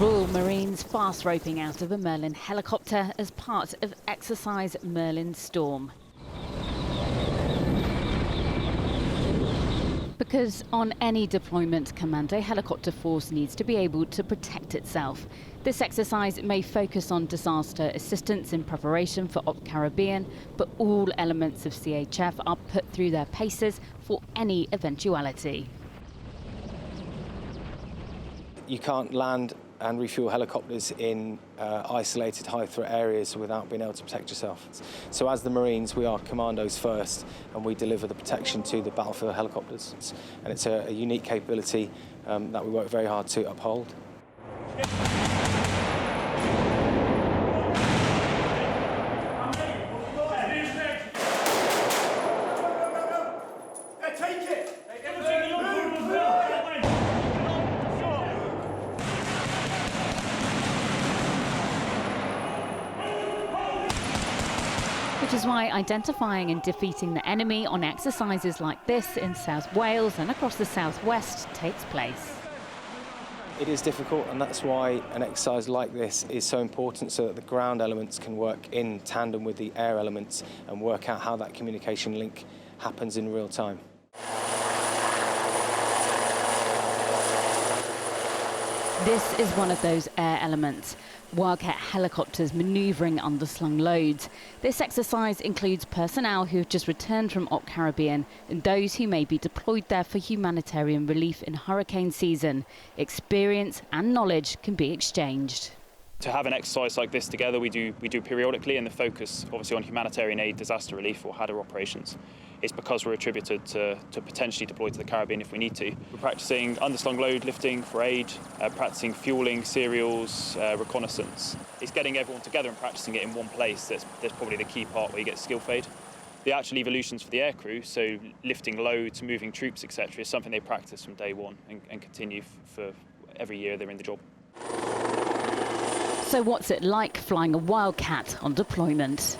Royal Marines fast roping out of a Merlin helicopter as part of exercise Merlin Storm. Because on any deployment, Commando Helicopter Force needs to be able to protect itself. This exercise may focus on disaster assistance in preparation for Op Caribbean, but all elements of CHF are put through their paces for any eventuality. You can't land and refuel helicopters in isolated high-threat areas without being able to protect yourself. So as the Marines, we are commandos first, and we deliver the protection to the battlefield helicopters. And it's a unique capability that we work very hard to uphold. Which is why identifying and defeating the enemy on exercises like this in South Wales and across the southwest takes place. It is difficult, and that's why an exercise like this is so important, so that the ground elements can work in tandem with the air elements and work out how that communication link happens in real time. This is one of those air elements. Wildcat helicopters manoeuvring underslung loads. This exercise includes personnel who have just returned from Op Caribbean and those who may be deployed there for humanitarian relief in hurricane season. Experience and knowledge can be exchanged. To have an exercise like this together, we do periodically, and the focus obviously on humanitarian aid, disaster relief or HADR operations. It's because we're attributed to potentially deploy to the Caribbean if we need to. We're practicing underslung load lifting for aid, practicing fueling, serials, reconnaissance. It's getting everyone together and practicing it in one place that's probably the key part where you get skill fade. The actual evolutions for the aircrew, so lifting loads, moving troops, etc., is something they practice from day one and continue for every year they're in the job. So what's it like flying a Wildcat on deployment?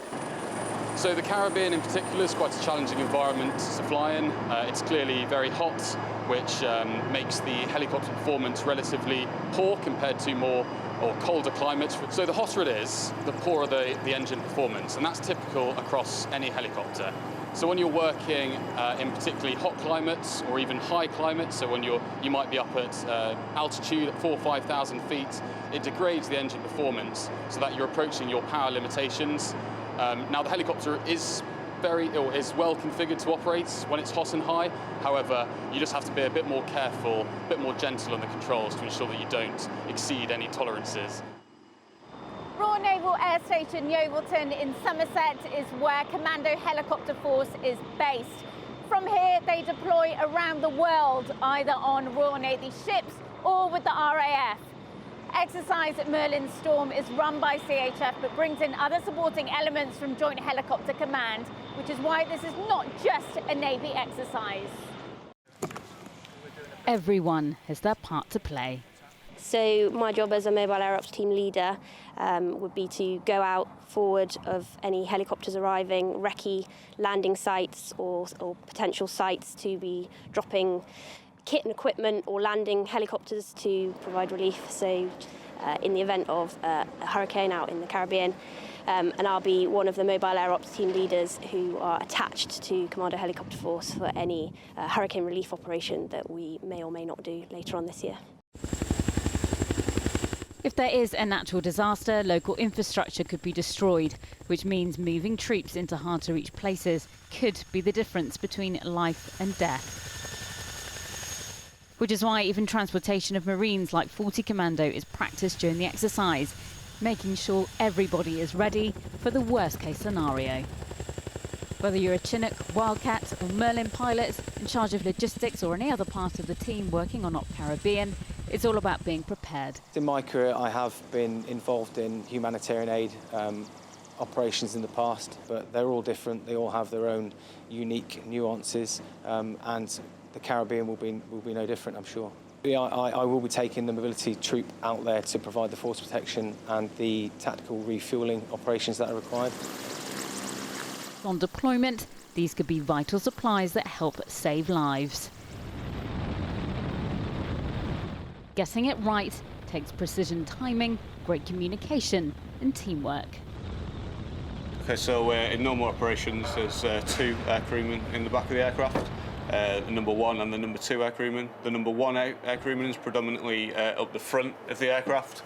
So the Caribbean in particular is quite a challenging environment to fly in. It's clearly very hot, which makes the helicopter performance relatively poor compared to more or colder climates. So the hotter it is, the poorer the engine performance, and that's typical across any helicopter. So when you're working in particularly hot climates or even high climates, so when you might be up at altitude at 4,000 or 5,000 feet, it degrades the engine performance so that you're approaching your power limitations. Now the helicopter is well configured to operate when it's hot and high. However, you just have to be a bit more careful, a bit more gentle on the controls to ensure that you don't exceed any tolerances. Royal Naval Air Station YEOVILTON in Somerset is where Commando Helicopter Force is based. From here, they deploy around the world, either on Royal Navy ships or with the RAF. Exercise at Merlin Storm is run by CHF but brings in other supporting elements from Joint Helicopter Command, which is why this is not just a Navy exercise. Everyone has their part to play. So my job as a mobile air ops team leader would be to go out forward of any helicopters arriving, recce landing sites or potential sites to be dropping kit and equipment or landing helicopters to provide relief. So in the event of a hurricane out in the Caribbean, and I'll be one of the mobile air ops team leaders who are attached to Commando Helicopter Force for any hurricane relief operation that we may or may not do later on this year. If there is a natural disaster, local infrastructure could be destroyed, which means moving troops into hard-to-reach places could be the difference between life and death. Which is why even transportation of Marines like 40 Commando is practiced during the exercise, making sure everybody is ready for the worst-case scenario. Whether you're a Chinook, Wildcat or Merlin pilot in charge of logistics or any other part of the team working on Op Caribbean, it's all about being prepared. In my career, I have been involved in humanitarian aid operations in the past, but they're all different. They all have their own unique nuances, and the Caribbean will be no different, I'm sure. I will be taking the mobility troop out there to provide the force protection and the tactical refuelling operations that are required. On deployment, these could be vital supplies that help save lives. Getting it right takes precision timing, great communication and teamwork. Okay, so in normal operations there's 2 aircrewmen in the back of the aircraft, the number 1 and the number 2 aircrewman. The number 1 aircrewman is predominantly up the front of the aircraft.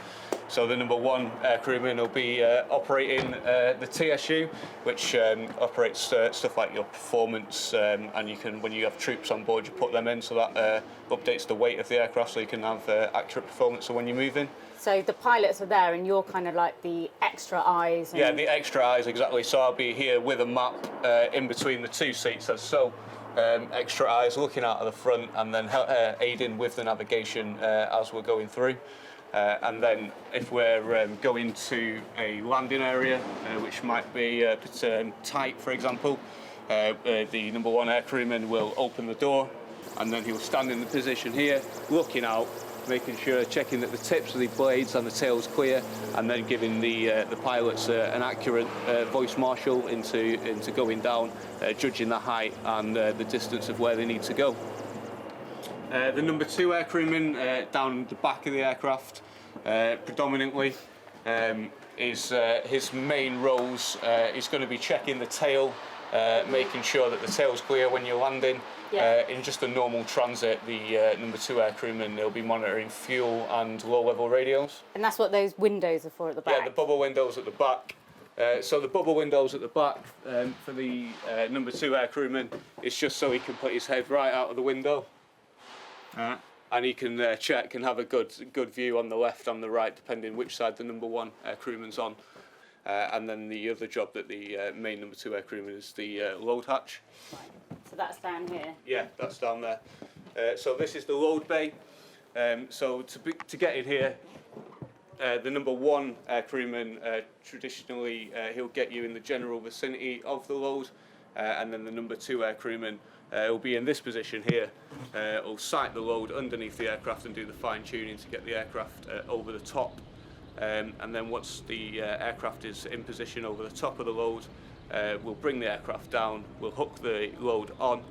So the number 1 aircrewman will be operating the TSU, which operates stuff like your performance, and you can, when you have troops on board, you put them in, so that updates the weight of the aircraft so you can have accurate performance so when you're moving. So the pilots are there and you're kind of like the extra eyes. Yeah, the extra eyes, exactly. So I'll be here with a map in between the 2 seats. So extra eyes looking out of the front and then aiding with the navigation as we're going through. And then if we're going to a landing area, which might be a bit tight, for example, the number 1 aircrewman will open the door and then he'll stand in the position here, looking out, making sure, checking that the tips of the blades and the tail's clear, and then giving the pilots an accurate voice marshal into going down, judging the height and the distance of where they need to go. The number 2 aircrewman down the back of the aircraft, predominantly, is his main roles is going to be checking the tail, making sure that the tail's clear when you're landing. Yeah. In just a normal transit, the number 2 aircrewman, they'll be monitoring fuel and low-level radios. And that's what those windows are for at the back? Yeah, the bubble windows at the back. So the bubble windows at the back for the number 2 aircrewman is just so he can put his head right out of the window. And he can check and have a good view on the left and the right, depending which side the number 1 aircrewman's on. And then the other job that the main number 2 aircrewman is the load hatch. Right. So that's down here? Yeah, that's down there. So this is the load bay. So to get in here, the number 1 aircrewman, traditionally, he'll get you in the general vicinity of the load, and then the number 2 aircrewman will be in this position here. Will sight the load underneath the aircraft and do the fine tuning to get the aircraft over the top. And then once the aircraft is in position over the top of the load, we'll bring the aircraft down, we'll hook the load on.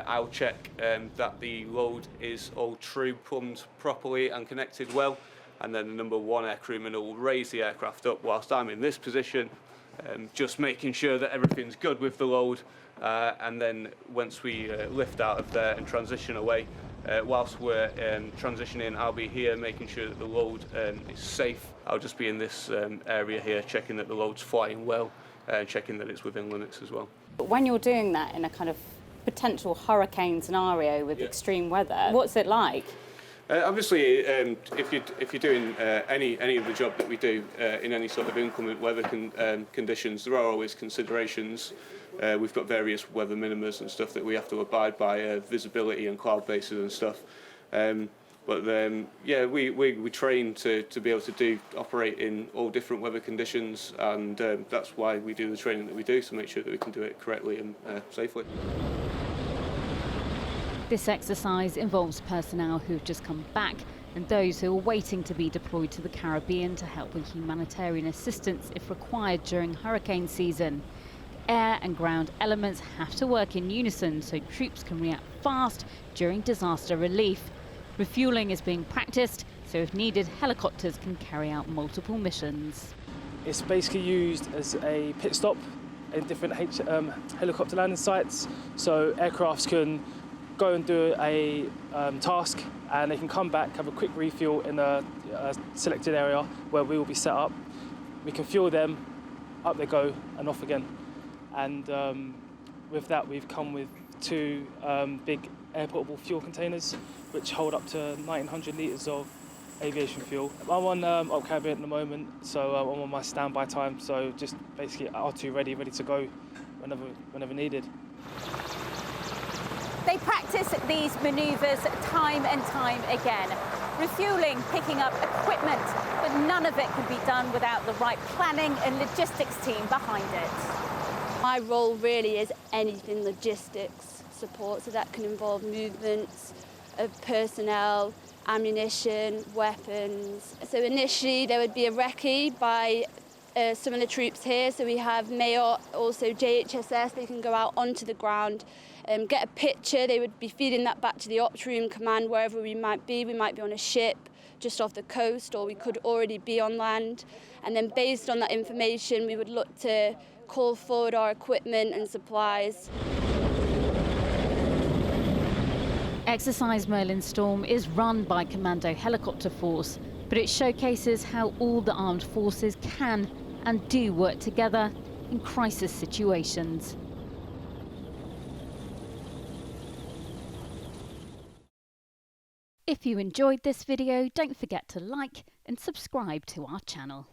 I'll check that the load is all true, plumbed properly and connected well, and then the number 1 aircrewman will raise the aircraft up whilst I'm in this position, just making sure that everything's good with the load, and then once we lift out of there and transition away, whilst we're transitioning, I'll be here making sure that the load is safe. I'll just be in this area here checking that the load's flying well and checking that it's within limits as well. But when you're doing that in a kind of potential hurricane scenario with extreme weather, what's it like? Obviously, if you're doing any of the job that we do in any sort of inclement weather conditions, there are always considerations. We've got various weather minimas and stuff that we have to abide by, visibility and cloud bases and stuff. But yeah, we train to be able to operate in all different weather conditions, and that's why we do the training that we do, to make sure that we can do it correctly and safely. This exercise involves personnel who've just come back and those who are waiting to be deployed to the Caribbean to help with humanitarian assistance if required during hurricane season. Air and ground elements have to work in unison so troops can react fast during disaster relief. Refuelling is being practiced, so if needed, helicopters can carry out multiple missions. It's basically used as a pit stop in different helicopter landing sites, so aircrafts can go and do a task, and they can come back, have a quick refuel in a selected area where we will be set up. We can fuel them, up they go and off again. And with that, we've come with 2 big air portable fuel containers which hold up to 1,900 litres of aviation fuel. I'm on op cabin at the moment, so I'm on my standby time, so just basically R2 ready to go whenever needed. They practice these manoeuvres time and time again, refuelling, picking up equipment, but none of it can be done without the right planning and logistics team behind it. My role really is anything logistics support, so that can involve movements of personnel, ammunition, weapons. So initially there would be a recce by some of the troops here, so we have MAOT, also JHSS, they can go out onto the ground get a picture. They would be feeding that back to the ops room command wherever we might be. We might be on a ship just off the coast, or we could already be on land. And then based on that information, we would look to call forward our equipment and supplies. Exercise Merlin Storm is run by Commando Helicopter Force, but it showcases how all the armed forces can and do work together in crisis situations. If you enjoyed this video, don't forget to like and subscribe to our channel.